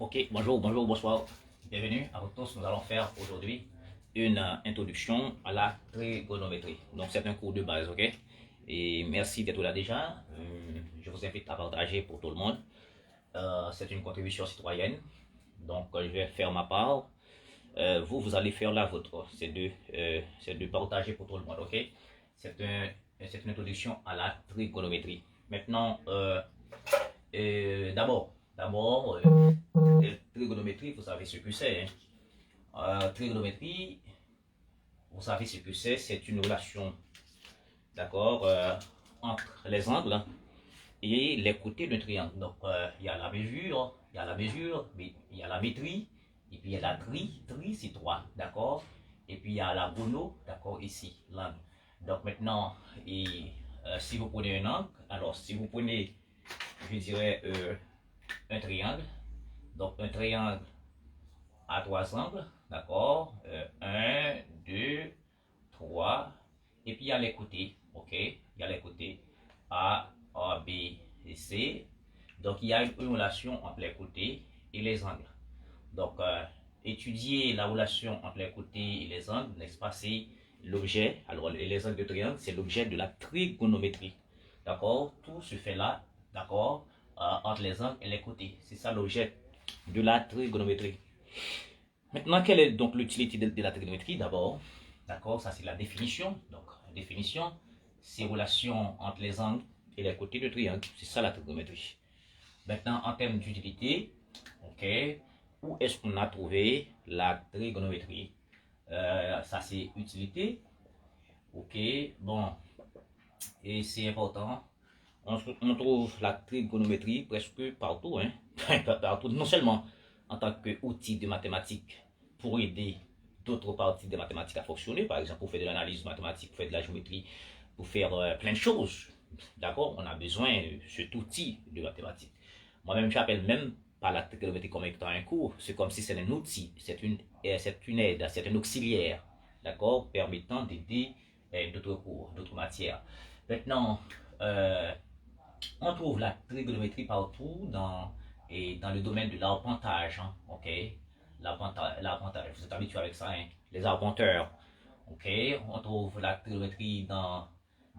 Ok, bonjour, bonsoir. Bienvenue à vous tous. Nous allons faire aujourd'hui une introduction à la trigonométrie. Donc, c'est un cours de base, ok? Et merci d'être là déjà. Je vous invite à partager pour tout le monde. C'est une contribution citoyenne. Donc, je vais faire ma part. Vous allez faire la vôtre. C'est de partager pour tout le monde, ok? C'est une introduction à la trigonométrie. Maintenant, d'abord, trigonométrie, vous savez ce que c'est. Trigonométrie, vous savez ce que c'est une relation, d'accord, entre les angles et les côtés d'un triangle. Donc, il y a la mesure, mais il y a la métrie, et puis il y a la tri c'est 3, d'accord, et puis il y a la bono, d'accord, ici, l'angle. Donc maintenant, si vous prenez un angle, alors si vous prenez, je dirais, un triangle, donc un triangle à 3 angles, d'accord, 1, 2, 3, et puis il y a les côtés, ok, il y a les côtés A, B et C, donc il y a une relation entre les côtés et les angles. Donc, étudier la relation entre les côtés et les angles, n'est-ce pas, c'est l'objet, alors les angles de triangle, c'est l'objet de la trigonométrie, d'accord, tout se fait là, d'accord, entre les angles et les côtés, c'est ça l'objet de la trigonométrie. Maintenant, quelle est donc l'utilité de la trigonométrie? D'abord, d'accord, ça c'est la définition. Donc, définition, c'est relation entre les angles et les côtés de triangle. C'est ça la trigonométrie. Maintenant, en termes d'utilité, ok, où est-ce qu'on a trouvé la trigonométrie? Ça c'est utilité. Ok, bon, et c'est important. On trouve la trigonométrie presque partout, hein? Partout, non seulement en tant qu'outil de mathématiques pour aider d'autres parties des mathématiques à fonctionner, par exemple pour faire de l'analyse mathématique, pour faire de la géométrie, pour faire plein de choses. D'accord? On a besoin de cet outil de mathématiques. Moi-même, j'appelle même pas la trigonométrie comme étant un cours, c'est comme si c'est un outil, c'est une aide, c'est un auxiliaire, d'accord, permettant d'aider d'autres cours, d'autres matières. Maintenant, on trouve la trigonométrie partout dans le domaine de l'arpentage, hein, ok? L'arpentage, vous êtes habitué avec ça, hein? Les arpenteurs, ok? On trouve la trigonométrie dans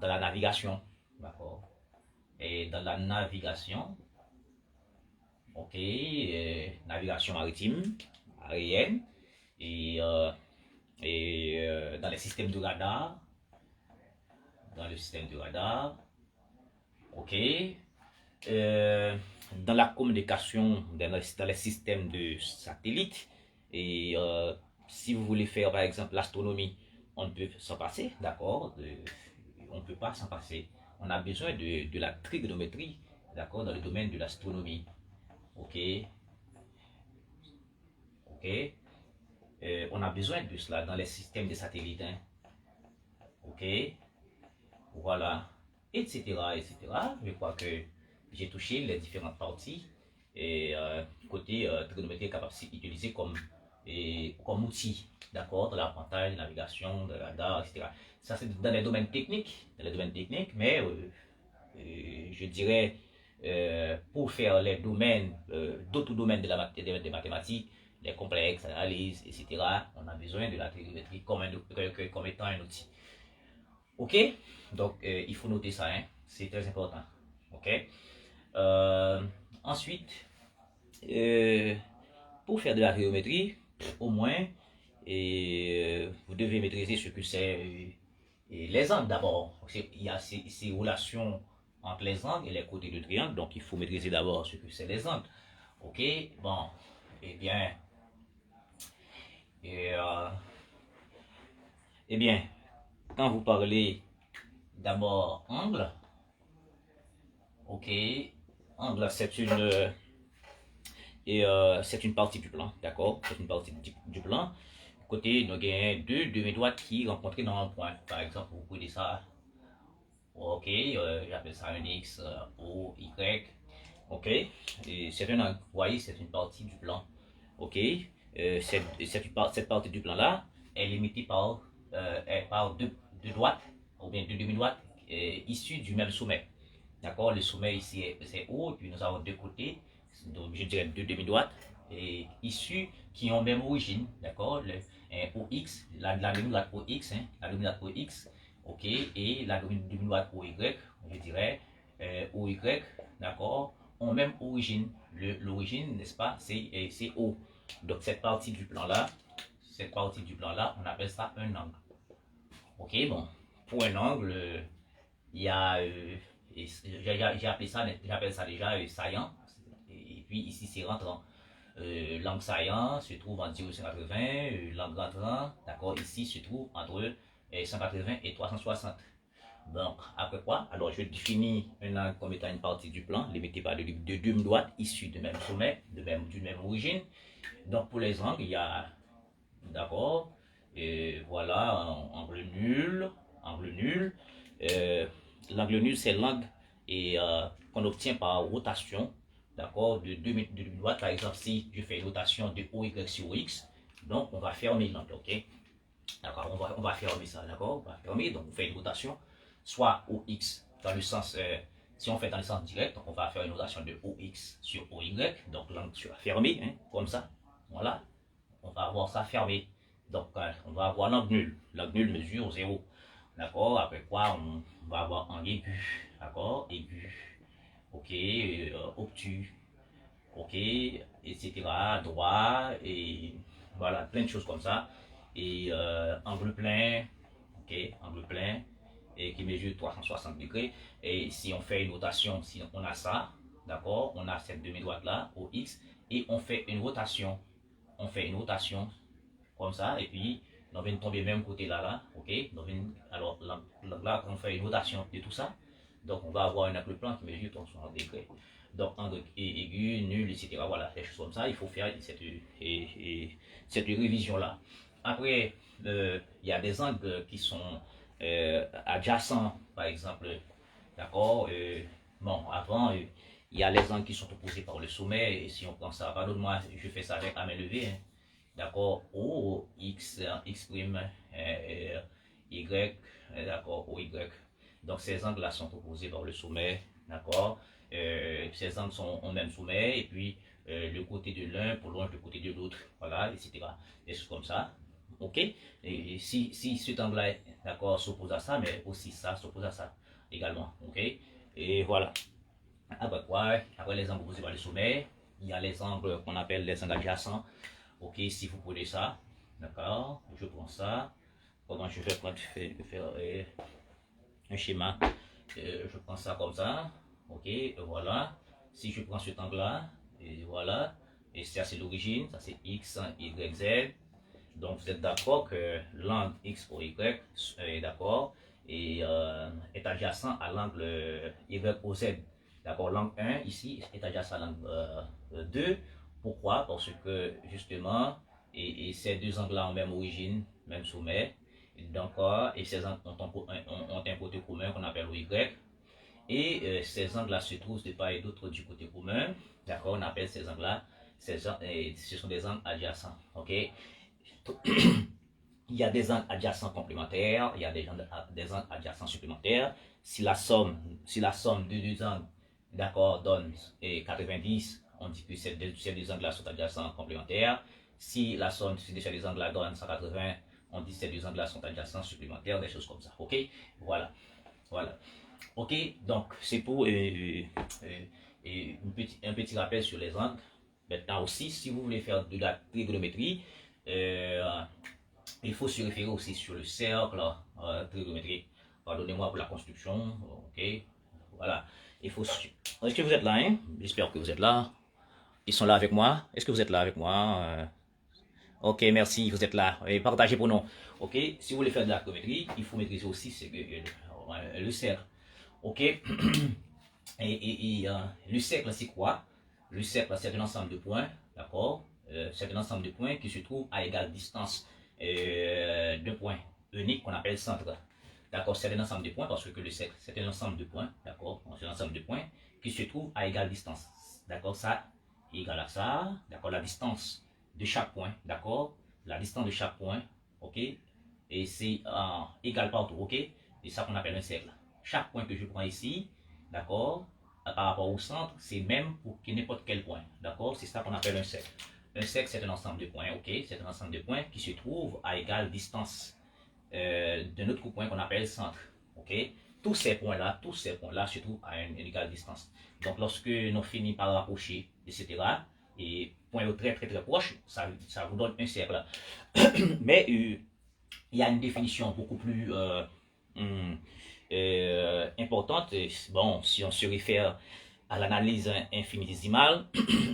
la navigation, d'accord? Et dans la navigation, ok? Navigation maritime, aérienne, et, dans les systèmes de radar, ok? Dans la communication, dans les systèmes de satellites. Et si vous voulez faire par exemple l'astronomie, on ne peut s'en passer, d'accord, on ne peut pas s'en passer. On a besoin de la trigonométrie, d'accord, dans le domaine de l'astronomie. Ok, ok. On a besoin de cela dans les systèmes de satellites, hein. Ok, voilà, etc., etc. Je crois que j'ai touché les différentes parties et côté trigonométrie capable d'utiliser comme outil, d'accord, de l'apprentissage, de la navigation, de la radar, etc. Ça c'est dans les domaines techniques, mais je dirais pour faire les domaines, d'autres domaines des mathématiques, les complexes, l'analyse, etc., on a besoin de la trigonométrie comme étant un outil. Ok, donc il faut noter ça, hein? C'est très important. Ok. Ensuite, pour faire de la géométrie, au moins, vous devez maîtriser ce que c'est les angles d'abord. Il y a ces relations entre les angles et les côtés du triangle, donc il faut maîtriser d'abord ce que c'est les angles. Ok, bon, eh bien, et, eh bien, quand vous parlez d'abord angle, ok, angle c'est une partie du plan, d'accord, c'est une partie du plan. Côté, nous avons deux demi-droites qui rencontrent dans un point. Par exemple, vous prenez ça, ok, j'appelle ça un X, O, Y, ok, et c'est un angle, vous voyez, c'est une partie du plan, ok, cette partie du plan là est limitée par deux droites, ou bien deux demi-droites, issues du même sommet, d'accord, le sommet ici c'est O, et puis nous avons deux côtés, donc je dirais deux demi-droites, issus qui ont même origine, d'accord, OX, la demi-droite OX, la demi-droite OX, ok, et la demi-droite OY, je dirais, OY, d'accord, ont même origine. L'origine, n'est-ce pas, c'est O. Donc cette partie du plan là, on appelle ça un angle. Ok, bon, pour un angle, il y a, j'appelle ça déjà saillant, et puis ici c'est rentrant. L'angle saillant se trouve en 180, l'angle rentrant, d'accord, ici se trouve entre 180 et 360. Donc, après quoi, alors je définis un angle comme étant une partie du plan, limité par de deux droites issues du même sommet, d'une même origine. Donc, pour les angles, il y a, d'accord, et voilà, angle nul, angle nul. L'angle nul, c'est l'angle qu'on obtient par rotation, d'accord, de deux droites. Par exemple, si je fais une rotation de OY sur X, donc on va fermer l'angle, ok. D'accord, on va fermer ça, d'accord, on va fermer, donc on fait une rotation, soit OX dans le sens, si on fait dans le sens direct, donc on va faire une rotation de OX sur OY, donc l'angle sera fermé, hein, comme ça, voilà, on va avoir ça fermé. Donc, on va avoir l'angle nul. L'angle nul mesure 0. D'accord? Après quoi, on va avoir angle aigu. D'accord? Aigu. Ok. Obtus. Ok. Etc. Droit. Et voilà, plein de choses comme ça. Et angle plein. Ok. Angle plein. Et qui mesure 360 degrés. Et si on fait une rotation, si on a ça. D'accord? On a cette demi-droite là, OX. Et on fait une rotation. Comme ça, et puis on vient tomber même côté là, ok. Alors là, on fait une rotation de tout ça, donc on va avoir un angle plan qui mesure 360 degrés. Donc angle aigu, nul, etc. Voilà, des choses comme ça, il faut faire cette révision là. Après, il y a des angles qui sont adjacents, par exemple, d'accord. Bon, avant, il y a les angles qui sont opposés par le sommet, et si on prend ça, pardonne-moi, je fais ça avec la main levée, hein. D'accord, O, X, X', Y, d'accord, O, Y. Donc ces angles-là sont opposés par le sommet, d'accord. Ces angles sont au même sommet, et puis le côté de l'un prolonge le côté de l'autre, voilà, etc. Des choses comme ça, ok. Et si cet angle-là, d'accord, s'oppose à ça, mais aussi ça s'oppose à ça également, ok. Et voilà. Après quoi, après les angles opposés par le sommet, il y a les angles qu'on appelle les angles adjacents. Ok, si vous prenez ça, d'accord, je prends ça. Comment je vais faire un schéma, je prends ça comme ça, ok, voilà. Si je prends cet angle-là, et voilà, et ça c'est l'origine, ça c'est X, Y, Z. Donc vous êtes d'accord que l'angle X pour Y est d'accord et est adjacent à l'angle Y au Z. D'accord, l'angle 1 ici est adjacent à l'angle 2. Pourquoi? Parce que justement, et ces deux angles-là ont même origine, même sommet. Donc, et ces angles ont un côté commun qu'on appelle Y. Et ces angles-là se trouvent de part et d'autre du côté commun. D'accord, on appelle ces angles-là, ce sont des angles adjacents. Ok. Il y a des angles adjacents complémentaires, il y a des angles adjacents supplémentaires. Si la somme de deux angles, d'accord, donne 90, on dit que ces deux angles-là sont adjacents complémentaires. Si la somme de ces deux angles-là donne 180, on dit que ces deux angles-là sont adjacents supplémentaires, des choses comme ça. Ok, voilà, voilà. Ok, donc c'est pour un petit rappel sur les angles. Maintenant aussi, si vous voulez faire de la trigonométrie, il faut se référer aussi sur le cercle trigonométrique. Pardonnez-moi pour la construction. Ok, voilà. Est-ce que vous êtes là, hein? J'espère que vous êtes là. Ils sont là avec moi. Est-ce que vous êtes là avec moi? Ok, merci, vous êtes là. Et partagez pour nous. Ok, si vous voulez faire de la trigonométrie, il faut maîtriser aussi le cercle. Ok, le cercle, c'est quoi? Le cercle, c'est un ensemble de points, d'accord? C'est un ensemble de points qui se trouvent à égale distance d'un point unique qu'on appelle centre. D'accord, c'est un ensemble de points parce que le cercle, c'est un ensemble de points, d'accord? C'est un ensemble de points qui se trouvent à égale distance. D'accord, ça égale à ça, d'accord? La distance de chaque point, d'accord? La distance de chaque point, ok? Et c'est égal partout, ok? Et ça qu'on appelle un cercle. Chaque point que je prends ici, d'accord, par rapport au centre, c'est même pour n'importe quel point, d'accord? C'est ça qu'on appelle un cercle. Un cercle, c'est un ensemble de points, ok? C'est un ensemble de points qui se trouvent à égale distance d'un autre point qu'on appelle centre, ok? Tous ces points-là se trouvent à une égale distance. Donc, lorsque nous finissons par rapprocher, etc., et point très très très proche, ça vous donne un cercle. Mais il y a une définition beaucoup plus importante. Bon, si on se réfère à l'analyse infinitésimale,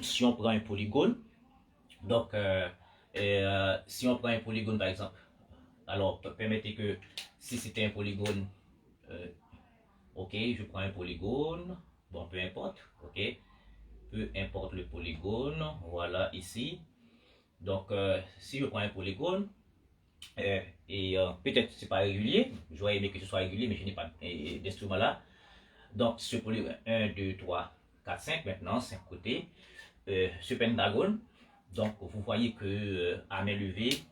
si on prend un polygone, donc si on prend un polygone par exemple, alors permettez que si c'était un polygone, ok, je prends un polygone, bon, peu importe, ok, peu importe le polygone, voilà ici. Donc, si je prends un polygone, peut-être c'est pas régulier, j'aurais aimé que ce soit régulier, mais je n'ai pas d'instrument là. Donc, ce polygone, 1, 2, 3, 4, 5, maintenant, 5 côtés. Ce pentagone, donc vous voyez que à main levée,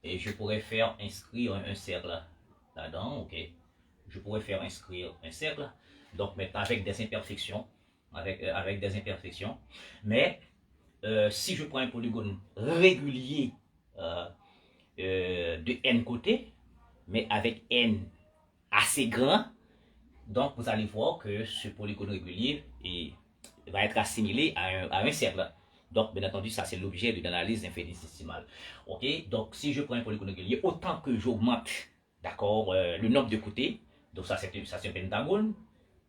et je pourrais faire inscrire un cercle là-dedans, ok. Je pourrais faire inscrire un cercle, donc mais avec des imperfections, avec des imperfections. Mais si je prends un polygone régulier de n côtés, mais avec n assez grand, donc vous allez voir que ce polygone régulier va être assimilé à un cercle. Donc, bien entendu, ça c'est l'objet de l'analyse infinitésimale. Ok, donc si je prends un polygone régulier, autant que j'augmente, d'accord, le nombre de côtés, donc ça c'est un pentagone.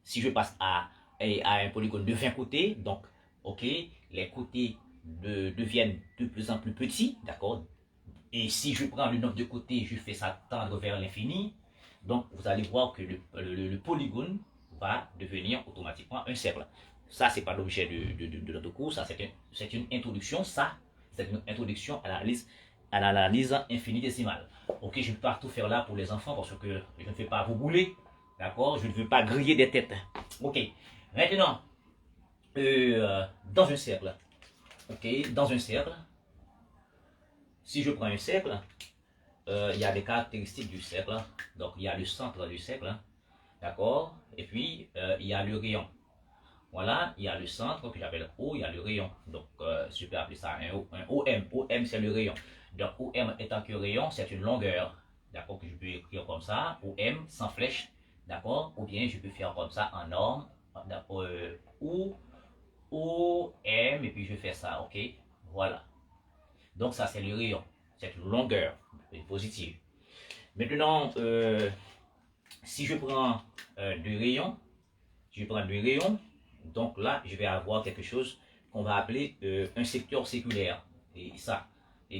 Si je passe à un polygone de 20 côtés, donc, ok, les côtés deviennent de plus en plus petits, d'accord. Et si je prends le nombre de côtés, je fais ça tendre vers l'infini, donc vous allez voir que le polygone va devenir automatiquement un cercle. Ça, c'est pas l'objet de notre cours, ça c'est une introduction, ça c'est une introduction à l'analyse infinitésimale. Ok, je ne peux pas tout faire là pour les enfants parce que je ne fais pas vous bouler, d'accord, je ne veux pas griller des têtes. Ok, maintenant, dans un cercle, ok, dans un cercle, si je prends un cercle, il y a des caractéristiques du cercle, donc il y a le centre du cercle, d'accord, et puis il y a le rayon. Voilà, il y a le centre que j'appelle O, il y a le rayon. Donc, je peux appeler ça un OM. OM, c'est le rayon. Donc, OM étant que rayon, c'est une longueur. D'accord, que je peux écrire comme ça. OM sans flèche. D'accord, ou bien je peux faire comme ça en norme. O, OM, et puis je fais ça, ok. Voilà. Donc, ça, c'est le rayon. C'est une longueur positive. Maintenant, si je prends deux rayons, donc là, je vais avoir quelque chose qu'on va appeler un secteur séculaire. Et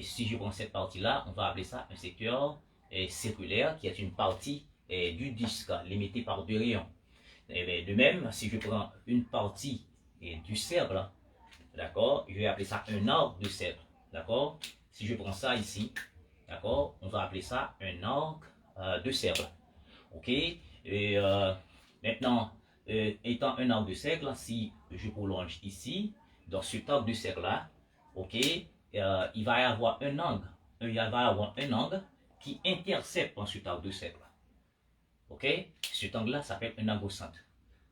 si je prends cette partie-là, on va appeler ça un secteur circulaire qui est une partie du disque limitée par deux rayons. Et de même, si je prends une partie du cercle, d'accord, je vais appeler ça un arc de cercle, d'accord. Si je prends ça ici, d'accord, on va appeler ça un arc de cercle, ok. Et maintenant, étant un arc de cercle, si je prolonge ici, dans cet arc de cercle-là, ok, il va y avoir un angle, qui intercepte en cet arc de cercle. Ok, cet angle-là s'appelle un angle au centre.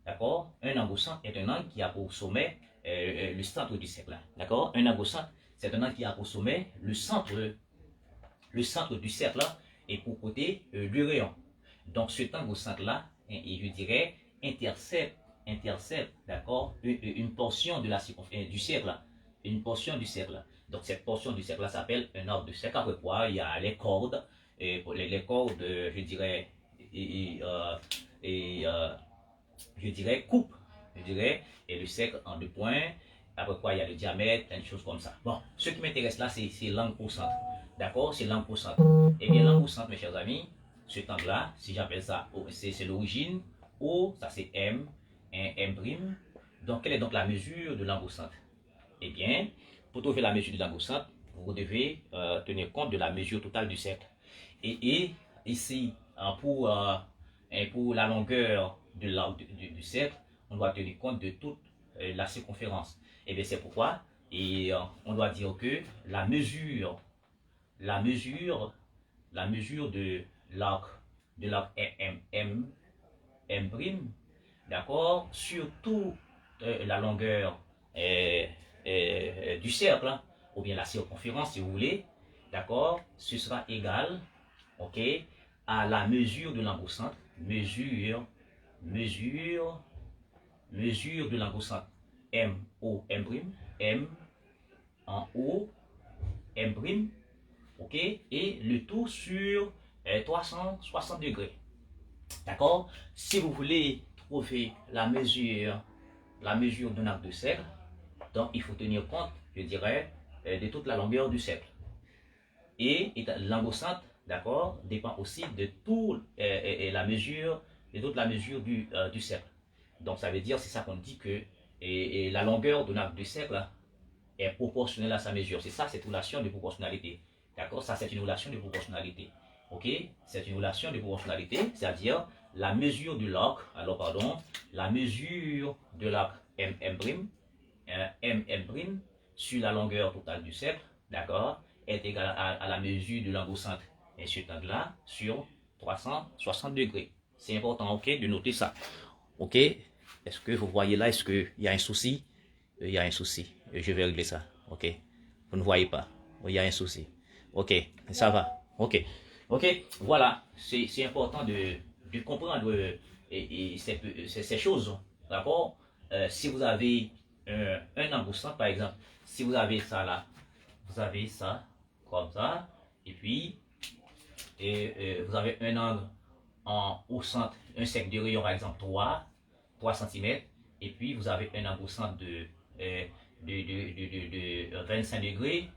D'accord, un angle au centre est un angle qui a pour sommet le centre du cercle. D'accord, un angle au centre, c'est un angle qui a pour sommet le centre du cercle et pour côté du rayon. Donc cet angle au centre-là, et je dirais, intercepte, d'accord, une portion de du cercle, une portion du cercle. Donc cette portion du cercle s'appelle un arc de cercle. Après quoi, il y a les cordes, les cordes, je dirais, je dirais coupe, et le cercle en deux points. Après quoi, il y a le diamètre, plein de choses comme ça. Bon, ce qui m'intéresse là, c'est l'angle au centre. D'accord, c'est l'angle au centre. Et bien l'angle au centre, mes chers amis, cet angle-là, si j'appelle ça, c'est l'origine. O, ça c'est M, un M'. Donc, quelle est donc la mesure de l'angle au centre? Eh bien, pour trouver la mesure de l'angle au centre, vous devez tenir compte de la mesure totale du cercle. Et ici, pour la longueur de du cercle, on doit tenir compte de toute la circonférence. Et bien, c'est pourquoi on doit dire que la mesure de l'arc M', d'accord, sur toute la longueur du cercle, ou bien la circonférence, si vous voulez, d'accord, ce sera égal, ok, à la mesure de l'angle au centre, mesure de l'angle au centre, M, O, M', M en haut, M', ok, et le tout sur 360 degrés. D'accord? Si vous voulez trouver la mesure d'un arc de cercle, donc il faut tenir compte, je dirais, de toute la longueur du cercle. Et l'angle au centre, d'accord, dépend aussi de toute la mesure du cercle. Donc ça veut dire, c'est ça qu'on dit que la longueur d'un arc de cercle est proportionnelle à sa mesure. C'est ça, cette relation de proportionnalité. D'accord? Ça, c'est une relation de proportionnalité. Ok? C'est une relation de proportionnalité, c'est-à-dire la mesure de l'arc, la mesure de l'arc M', sur la longueur totale du cercle, d'accord, est égale à la mesure de l'angle au centre. Et cet angle-là, sur 360 degrés. C'est important, ok, de noter ça. Ok? Est-ce que vous voyez là, est-ce qu'il y a un souci? Il y a un souci. Je vais régler ça. Ok. Vous ne voyez pas. Il y a un souci. Ok. Ça va. Ok. Ok. Voilà. C'est important de comprendre ces choses. D'accord. Si vous avez un angle au centre, par exemple, si vous avez ça là, vous avez ça comme ça, et puis vous avez un angle au centre, un cercle de rayon, par exemple 3 cm, et puis vous avez un angle au centre de 25 degrés,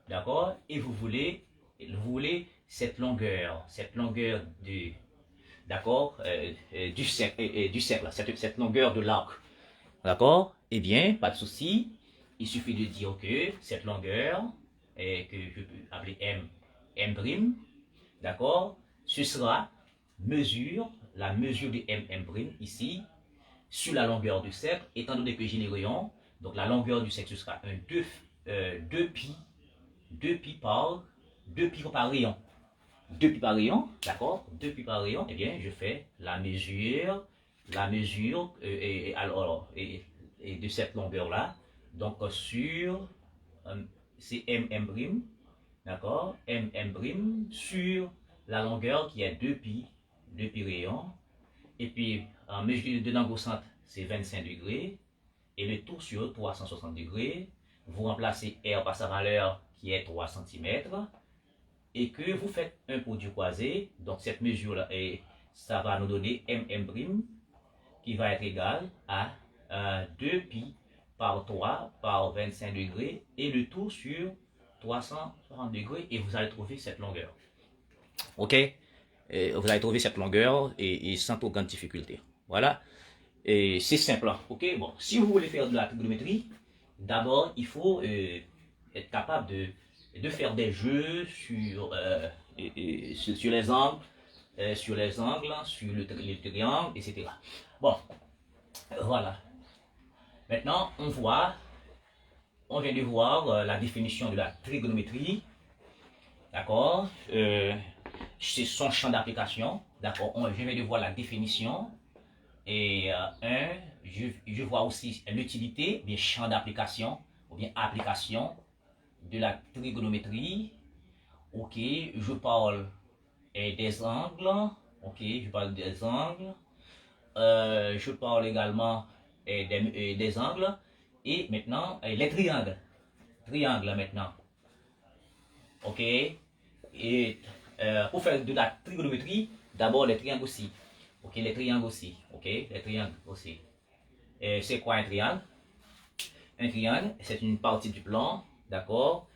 d'accord, et vous voulez cette longueur d'accord, du cercle, cette longueur de l'arc, d'accord, eh bien, pas de souci, il suffit de dire que cette longueur, que je peux appeler M', d'accord, ce sera la mesure de M' ici, sur la longueur du cercle, étant donné que j'ai les rayons, donc la longueur du cercle, ce sera un 2 pi par rayon. 2 pi par rayon, d'accord, 2 pi par rayon, eh bien, je fais la mesure de cette longueur-là, donc sur, c'est M', d'accord, M' sur la longueur qui est 2 pi rayon, et puis en mesure de l'angle au centre, c'est 25 degrés, et le tout sur 360 degrés, vous remplacez R par sa valeur qui est 3 cm, et que vous faites un produit croisé, donc cette mesure-là, ça va nous donner M' qui va être égal à 2 pi par 3 par 25 degrés, et le tout sur 360 degrés, et vous allez trouver cette longueur. Ok? Vous allez trouver cette longueur et sans trop grande difficulté. Voilà. Et c'est simple. Ok? Bon, si vous voulez faire de la trigonométrie, d'abord, il faut être capable de faire des jeux sur les angles, sur le triangle, etc. Bon, voilà. Maintenant, on vient de voir la définition de la trigonométrie. D'accord? C'est son champ d'application. D'accord? Je viens de voir la définition. Et je vois aussi l'utilité, bien champ d'application, ou bien application de la trigonométrie. Ok, je parle des angles. Ok, je parle des angles. Je parle également des angles. Et maintenant, les triangles. Triangles maintenant. Ok. Et pour faire de la trigonométrie, d'abord les triangles aussi. Ok, les triangles aussi. Ok, les triangles aussi. C'est quoi un triangle? Un triangle, c'est une partie du plan, d'accord,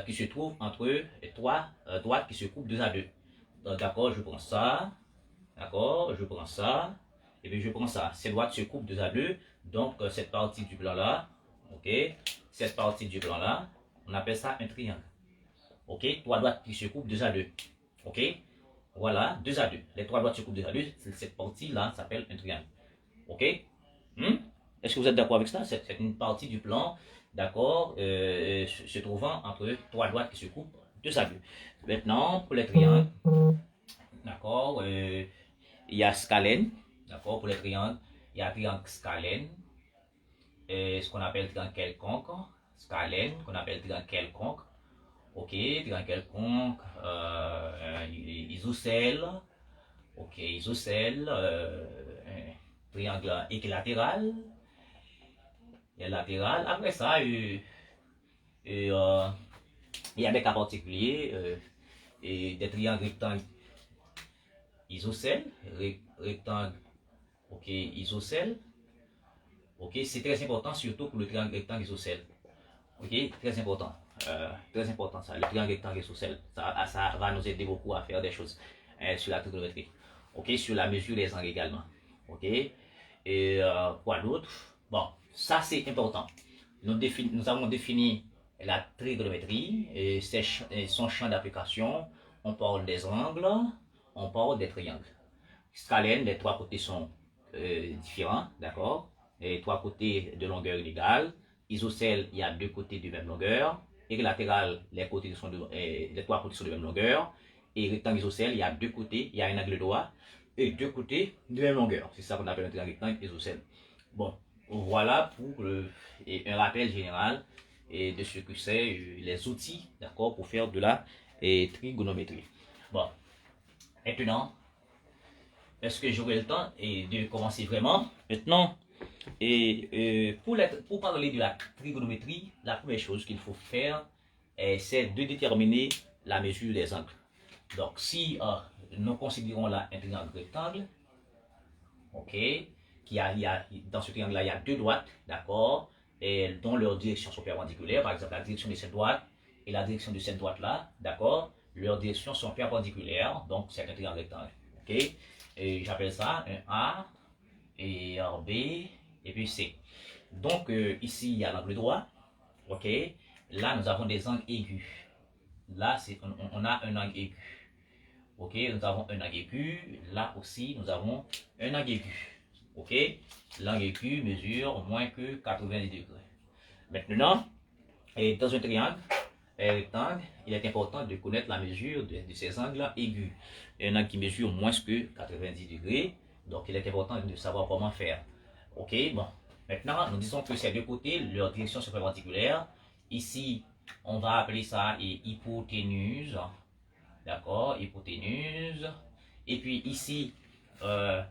qui se trouve entre trois droites qui se coupent 2 à 2. D'accord, je prends ça. D'accord, je prends ça. Et puis je prends ça. Ces droites se coupent 2 à 2. Donc cette partie du plan là, ok, cette partie du plan là, on appelle ça un triangle. Ok, 3 droites qui se coupent 2 à 2. Ok, voilà, 2 à 2. Les 3 droites se coupent 2 à 2. Cette partie-là s'appelle un triangle. Ok? Est-ce que vous êtes d'accord avec ça? C'est une partie du plan, d'accord, se trouvant entre 3 droites qui se coupent 2 à 2. Maintenant, pour les triangles, d'accord, il y a scalène, d'accord, pour les triangles, il y a triangle scalène, ce qu'on appelle triangle quelconque, scalène, qu'on appelle triangle quelconque. Ok, triangle quelconque, isocèle. Ok, isocèle, triangle équilatéral. Et latéral. Après ça, il y a des cas particuliers et des triangles rectangles isocèles, rectangle, ok, isocèle. Ok, c'est très important, surtout pour le triangle rectangle isocèle. Ok, très important ça, le triangle rectangle isocèle. Ça va nous aider beaucoup à faire des choses sur la trigonométrie. Ok, sur la mesure des angles également. Ok, et quoi d'autre? Bon, ça c'est important. Nous avons défini la trigonométrie et son champ d'application. On parle des angles, on parle des triangles. Scalène, les trois côtés sont différents, d'accord? Les trois côtés de longueur inégale. Isocèle, il y a deux côtés de même longueur. Équilatéral, les trois côtés sont de même longueur. Et rectangle isocèle, il y a deux côtés, il y a un angle droit et deux côtés de même longueur. C'est ça qu'on appelle un triangle rectangle isocèle. Bon, voilà pour un rappel général de ce que c'est les outils, d'accord, pour faire de la trigonométrie. Bon, maintenant, est-ce que j'aurai le temps de commencer vraiment maintenant? Pour parler de la trigonométrie, la première chose qu'il faut faire, c'est de déterminer la mesure des angles. Donc, si nous considérons là un triangle rectangle, ok, dans ce triangle-là, il y a deux droites, d'accord, et dont leurs directions sont perpendiculaires. Par exemple, la direction de cette droite et la direction de cette droite-là, d'accord, leurs directions sont perpendiculaires, donc c'est un triangle rectangle, ok. Et j'appelle ça un A, et un B, et puis C. Donc, ici, il y a l'angle droit, ok. Là, nous avons des angles aigus. Là, on a un angle aigu. Ok, nous avons un angle aigu. Là aussi, nous avons un angle aigu. Ok, l'angle aigu mesure moins que 90 degrés. Maintenant, dans un triangle rectangle, il est important de connaître la mesure de ces angles aigus. Un angle qui mesure moins que 90 degrés, donc il est important de savoir comment faire. Ok, bon. Maintenant, nous disons que ces deux côtés, leurs directions sont perpendiculaires. Ici, on va appeler ça hypoténuse. D'accord, hypoténuse. Et puis ici, par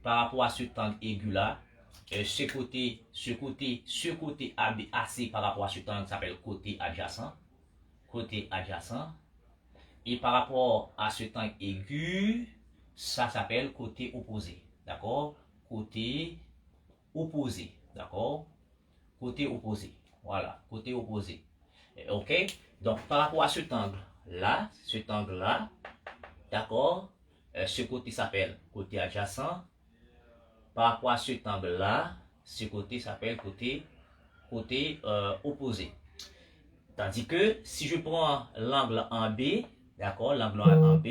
rapport à cet angle aigu là, ce côté AC par rapport à cet angle s'appelle côté adjacent. Côté adjacent. Et par rapport à cet angle aigu, ça s'appelle côté opposé. D'accord? Côté opposé. D'accord? Côté opposé. Voilà, côté opposé. Ok? Donc par rapport à cet angle-là, d'accord? Ce côté s'appelle côté adjacent. Par rapport à cet angle-là, ce côté s'appelle côté opposé. Tandis que si je prends l'angle en B, d'accord, l'angle en B,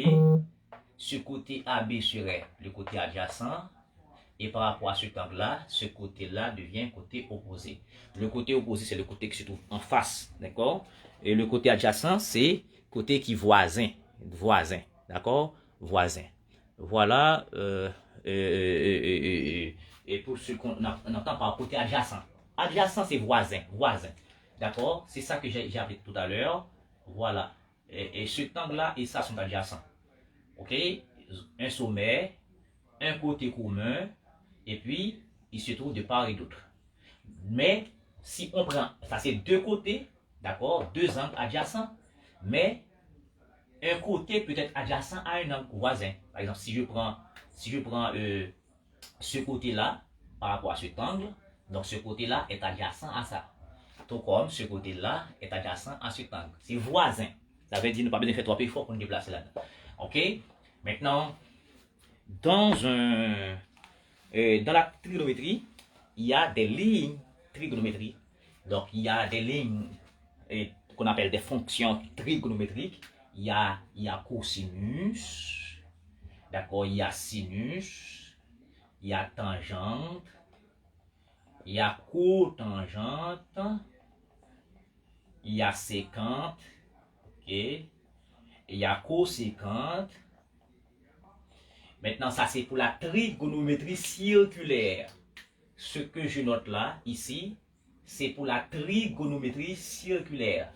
ce côté AB serait le côté adjacent. Et par rapport à cet angle-là, ce côté-là devient côté opposé. Le côté opposé, c'est le côté qui se trouve en face, d'accord? Et le côté adjacent, c'est côté qui voisin, d'accord? Voisin. Voilà, et pour ce qu'on entend par côté adjacent. Adjacent, c'est voisin. D'accord? C'est ça que j'ai appelé tout à l'heure. Voilà. Et cet angle-là et ça sont adjacents. Ok? Un sommet, un côté commun, et puis il se trouve de part et d'autre. Mais si on prend, ça c'est deux côtés, d'accord, deux angles adjacents, mais un côté peut être adjacent à un angle voisin. Par exemple, si je prends ce côté-là par rapport à cet angle, donc ce côté-là est adjacent à ça. Tout comme ce côté-là est adjacent à cet angle. C'est voisin. Ça veut dire ne pas besoin de faire trop effort pour nous déplacer là-dedans. Ok? Maintenant, dans la trigonométrie, il y a des lignes trigonométriques. Donc, il y a des lignes qu'on appelle des fonctions trigonométriques. Il y a cosinus, d'accord, il y a sinus, il y a tangente, il y a cotangente, il y a sécante, ok, il y a cosécante. Maintenant, ça c'est pour la trigonométrie circulaire. Ce que je note là, ici, c'est pour la trigonométrie circulaire.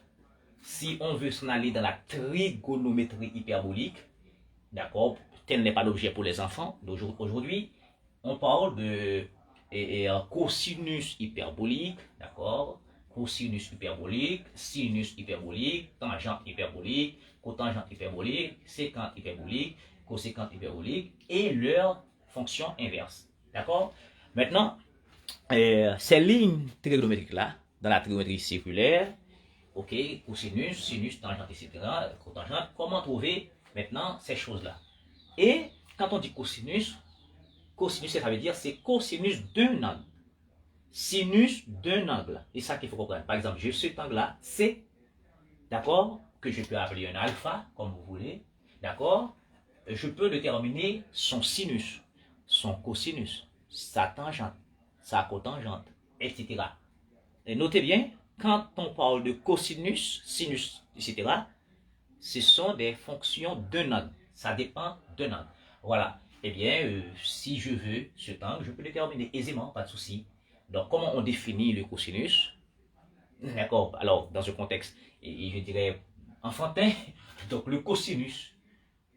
Si on veut s'en aller dans la trigonométrie hyperbolique, d'accord, tel n'est pas l'objet pour les enfants d'aujourd'hui, on parle de cosinus hyperbolique, d'accord, cosinus hyperbolique, sinus hyperbolique, tangente hyperbolique, cotangente hyperbolique, sécante hyperbolique, coséquente hyperbolique et leur fonction inverse. D'accord? Maintenant, ces lignes trigonométriques-là, dans la trigonométrie circulaire, ok, cosinus, sinus, tangente, etc., cotangente, comment trouver maintenant ces choses-là? Et quand on dit cosinus, cosinus, ça veut dire c'est cosinus d'un angle. Sinus d'un angle. Et ça qu'il faut comprendre. Par exemple, j'ai cet angle-là, C, d'accord, que je peux appeler un alpha, comme vous voulez, d'accord. Je peux déterminer son sinus, son cosinus, sa tangente, sa cotangente, etc. Et notez bien, quand on parle de cosinus, sinus, etc., ce sont des fonctions d'un angle. Ça dépend d'un angle. Voilà. Eh bien, si je veux cet angle, je peux déterminer aisément, pas de souci. Donc, comment on définit le cosinus? D'accord. Alors, dans ce contexte, je dirais enfantin, donc le cosinus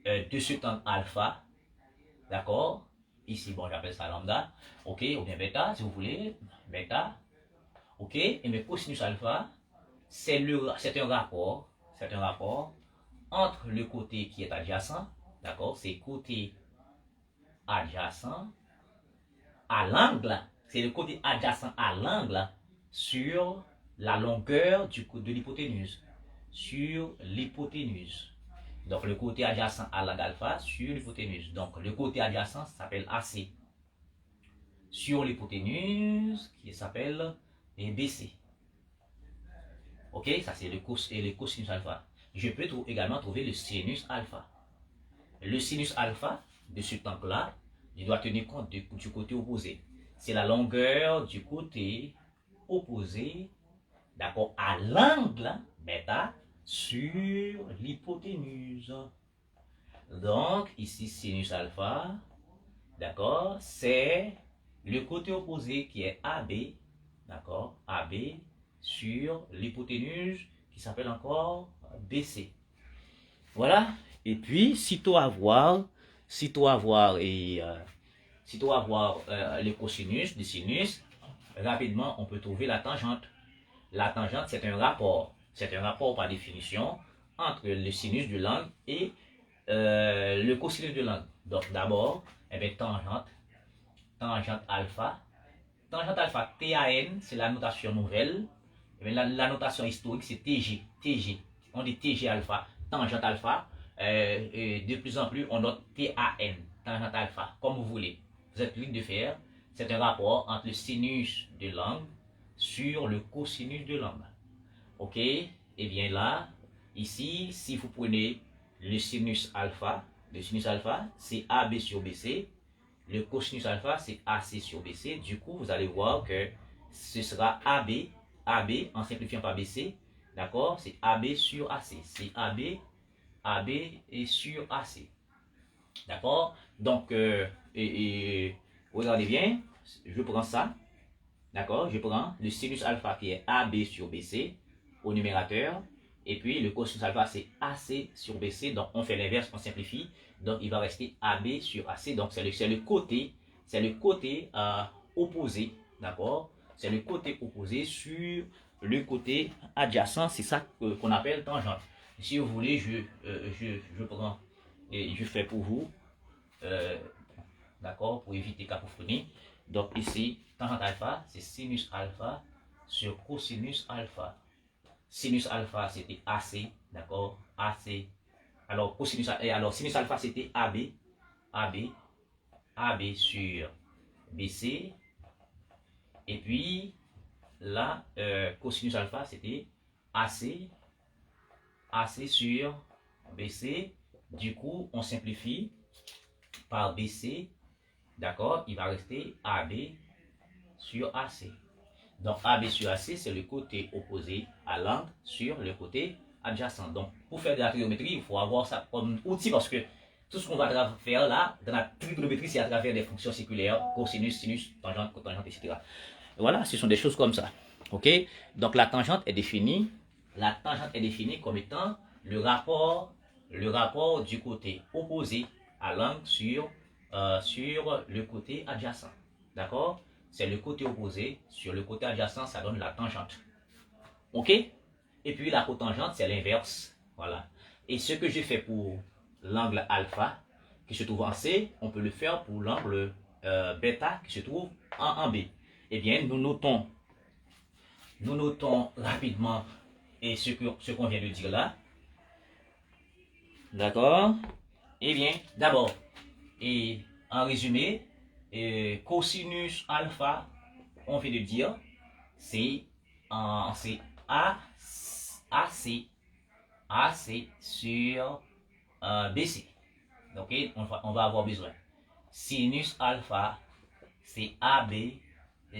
de cet angle alpha, d'accord? Ici, bon, j'appelle ça lambda, ok, ou bien bêta, si vous voulez, bêta, ok, et le cosinus alpha, c'est un rapport entre le côté qui est adjacent, d'accord, c'est côté adjacent à l'angle, c'est le côté adjacent à l'angle sur la longueur de l'hypoténuse, sur l'hypoténuse. Donc le côté adjacent à l'angle alpha sur l'hypoténuse. Donc le côté adjacent s'appelle AC. Sur l'hypoténuse qui s'appelle BC. Ok, ça c'est le cosinus alpha. Je peux également trouver le sinus alpha. Le sinus alpha de cet angle-là, je dois tenir compte du côté opposé. C'est la longueur du côté opposé, d'accord, à l'angle bêta sur l'hypoténuse. Donc, ici, sinus alpha, d'accord, c'est le côté opposé qui est AB, d'accord, AB sur l'hypoténuse qui s'appelle encore BC. Voilà. Et puis, sitôt avoir le cosinus du sinus, rapidement, on peut trouver la tangente. La tangente, c'est un rapport. C'est un rapport par définition entre le sinus de l'angle et le cosinus de l'angle. Donc, d'abord, eh bien, tangente alpha. Tangente alpha, TAN, c'est la notation nouvelle. Eh bien, la notation historique, c'est TG. On dit TG alpha, tangente alpha. De plus en plus, on note TAN, tangente alpha, comme vous voulez. Vous êtes libre de faire. C'est un rapport entre le sinus de l'angle sur le cosinus de l'angle. Ok? Et bien là, ici, si vous prenez le sinus alpha, c'est AB sur BC. Le cosinus alpha, c'est AC sur BC. Du coup, vous allez voir que ce sera AB en simplifiant par BC. D'accord? C'est AB sur AC. C'est AB et sur AC. D'accord? Donc, regardez bien, je prends ça. D'accord? Je prends le sinus alpha qui est AB sur BC au numérateur. Et puis, le cosinus alpha, c'est AC sur BC. Donc, on fait l'inverse, on simplifie. Donc, il va rester AB sur AC. Donc, c'est le côté opposé. D'accord? C'est le côté opposé sur le côté adjacent. C'est ça qu'on appelle tangente. Si vous voulez, je prends et je fais pour vous. D'accord? Pour éviter cacophonie. Donc, ici, tangente alpha, c'est sinus alpha sur cosinus alpha. Sinus alpha, c'était AC, d'accord? AC. Alors, sinus alpha, c'était AB sur BC. Et puis, là, cosinus alpha, c'était AC sur BC. Du coup, on simplifie par BC. D'accord? Il va rester AB sur AC. Donc, AB sur AC, c'est le côté opposé à l'angle sur le côté adjacent. Donc, pour faire de la trigonométrie, il faut avoir ça comme outil parce que tout ce qu'on va faire là, dans la trigonométrie, c'est à travers des fonctions circulaires, cosinus, sinus, tangente, cotangente, etc. Voilà, ce sont des choses comme ça. Ok? Donc la tangente est définie comme étant le rapport du côté opposé à l'angle sur le côté adjacent. D'accord? C'est le côté opposé sur le côté adjacent, ça donne la tangente. Ok? Et puis la cotangente, c'est l'inverse. Voilà. Et ce que j'ai fait pour l'angle alpha, qui se trouve en C, on peut le faire pour l'angle bêta, qui se trouve en B. Eh bien, nous notons rapidement et ce qu'on vient de dire là. D'accord? Eh bien, d'abord, et en résumé, cosinus alpha, on vient de dire, c'est AC sur BC. Ok, on va avoir besoin. Sinus alpha, c'est AB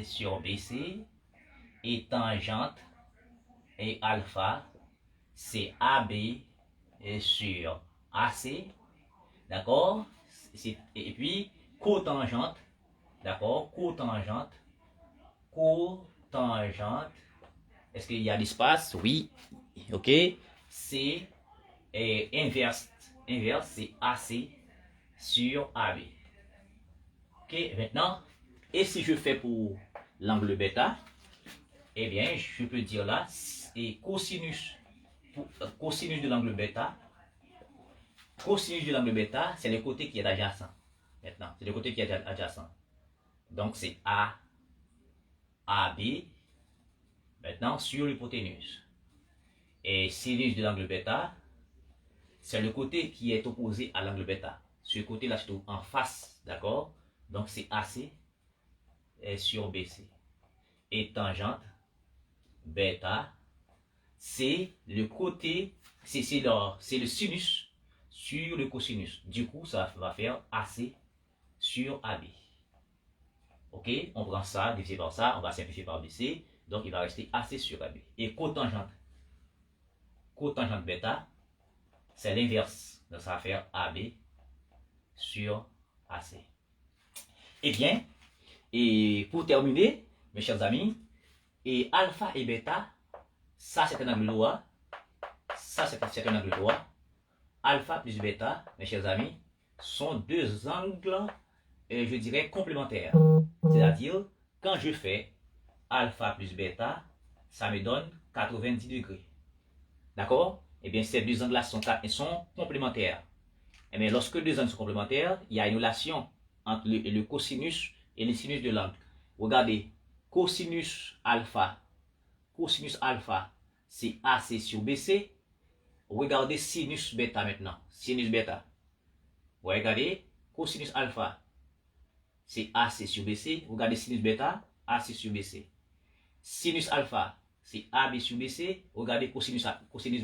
sur BC. Et tangente et alpha, c'est AB sur AC. D'accord? Et puis, cotangente. D'accord? Cotangente. Est-ce qu'il y a l'espace? Oui. Ok. C'est inverse. Inverse, c'est AC sur AB. Ok. Maintenant, et si je fais pour l'angle bêta, eh bien, je peux dire là, et cosinus de l'angle bêta, c'est le côté qui est adjacent. Maintenant, c'est le côté qui est adjacent. Donc, c'est AB, maintenant, sur l'hypoténuse. Et sinus de l'angle bêta, c'est le côté qui est opposé à l'angle bêta. Ce côté-là se trouve en face, d'accord? Donc, c'est AC sur BC. Et tangente, bêta, c'est le côté, c'est le sinus sur le cosinus. Du coup, ça va faire AC sur AB. Ok, on prend ça, divisé par ça, on va simplifier par BC, donc il va rester AC sur AB. Et cotangente bêta, c'est l'inverse, donc ça va faire AB sur AC. Eh bien, et pour terminer, mes chers amis, et alpha et bêta, ça c'est un angle droit, ça c'est un angle droit. Alpha plus bêta, mes chers amis, sont deux angles, je dirais, complémentaires. C'est-à-dire, quand je fais alpha plus bêta, ça me donne 90 degrés. D'accord? Eh bien, ces deux angles-là sont complémentaires. Eh bien, lorsque deux angles sont complémentaires, il y a une relation entre le cosinus et le sinus de l'angle. Regardez, cosinus alpha, c'est AC sur BC. Regardez sinus bêta maintenant. Sinus bêta. Regardez, cosinus alpha, c'est AC sur BC. Regardez sinus bêta, AC sur BC. Sinus alpha, c'est AB sur BC. Regardez cosinus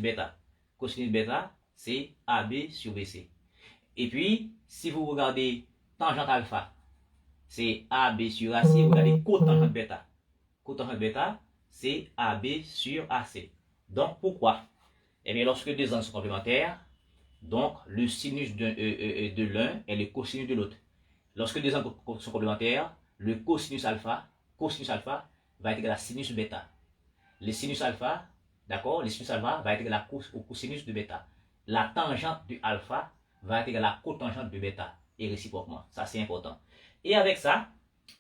bêta. Cosinus bêta, c'est AB sur BC. Et puis, si vous regardez tangente alpha, c'est AB sur AC. Regardez cotangente bêta. Cotangente bêta, c'est AB sur AC. Donc, pourquoi? Eh bien, lorsque deux angles sont complémentaires, donc le sinus de l'un est le cosinus de l'autre. Lorsque deux angles sont complémentaires, le cosinus alpha va être égal à sinus bêta. Le sinus alpha, d'accord, le sinus alpha va être égal au cosinus de bêta. La tangente de alpha va être égal à la cotangente de bêta, et réciproquement. Ça, c'est important. Et avec ça,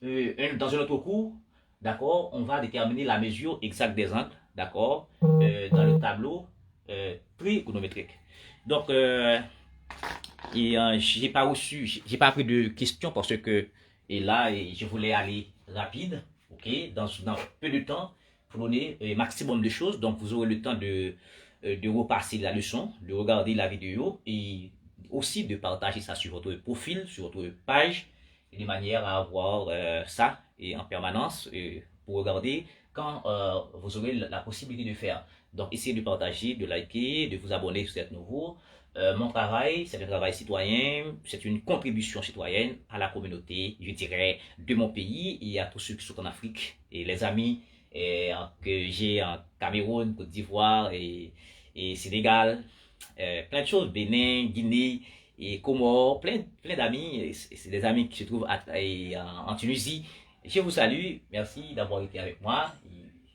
dans un autre cours, d'accord, on va déterminer la mesure exacte des angles, d'accord, dans le tableau trigonométrique. Donc, j'ai pas pris de questions parce que, et là, je voulais aller rapide, ok, dans peu de temps, pour donner maximum de choses. Donc, vous aurez le temps de repasser la leçon, de regarder la vidéo et aussi de partager ça sur votre profil, sur votre page, de manière à avoir ça et en permanence pour regarder quand vous aurez la possibilité de faire. Donc, essayez de partager, de liker, de vous abonner si vous êtes nouveau. Mon travail, c'est un travail citoyen, c'est une contribution citoyenne à la communauté, je dirais, de mon pays et à tous ceux qui sont en Afrique et les amis que j'ai en Cameroun, Côte d'Ivoire et Sénégal, plein de choses, Bénin, Guinée et Comores, plein d'amis, c'est des amis qui se trouvent en Tunisie. Je vous salue, merci d'avoir été avec moi.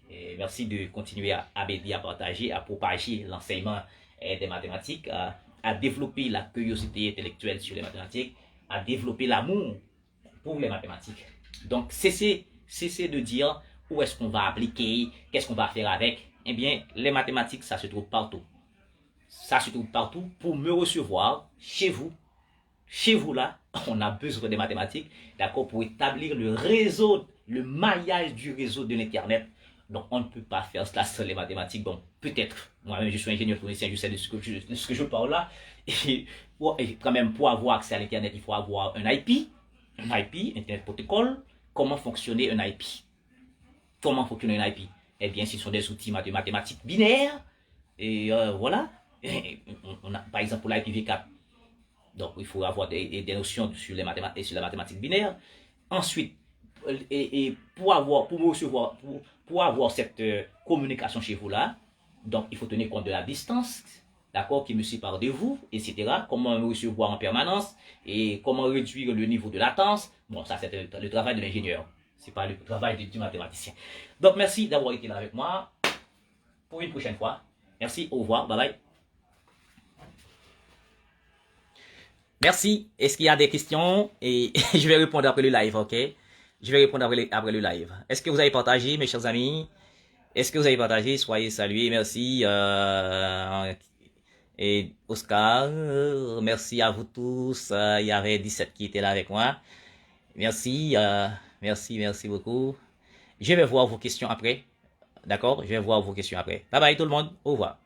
Et merci de continuer à m'aider, à partager, à propager l'enseignement des mathématiques, à développer la curiosité intellectuelle sur les mathématiques, à développer l'amour pour les mathématiques. Donc, cessez de dire où est-ce qu'on va appliquer, qu'est-ce qu'on va faire avec. Eh bien, les mathématiques, ça se trouve partout. Ça se trouve partout pour me recevoir chez vous. Chez vous là, on a besoin des mathématiques, d'accord, pour établir le réseau, le maillage du réseau de l'Internet. Donc, on ne peut pas faire cela sans les mathématiques. Bon, peut-être, moi-même, je suis ingénieur physicien, je sais de ce que je parle là. Et quand même, pour avoir accès à l'Internet, il faut avoir un IP, Internet Protocol. Comment fonctionner un IP? Comment fonctionner un IP? Eh bien, ce sont des outils de mathématiques binaires. Et voilà. Par exemple, pour l'IPv4, donc il faut avoir des notions sur la mathématique binaire. Ensuite, pour avoir cette communication chez vous là, donc il faut tenir compte de la distance, d'accord, qui me sépare de vous, etc. Comment me recevoir en permanence et comment réduire le niveau de latence. Bon, ça c'est le travail de l'ingénieur, c'est pas le travail du mathématicien. Donc merci d'avoir été là avec moi. Pour une prochaine fois. Merci, au revoir, bye bye. Merci. Est-ce qu'il y a des questions? Et je vais répondre après le live, ok? Je vais répondre après le live. Est-ce que vous avez partagé, mes chers amis? Est-ce que vous avez partagé? Soyez salués. Merci. Et Oscar, merci à vous tous. Il y avait 17 qui étaient là avec moi. Merci. Merci beaucoup. Je vais voir vos questions après. D'accord? Je vais voir vos questions après. Bye bye tout le monde. Au revoir.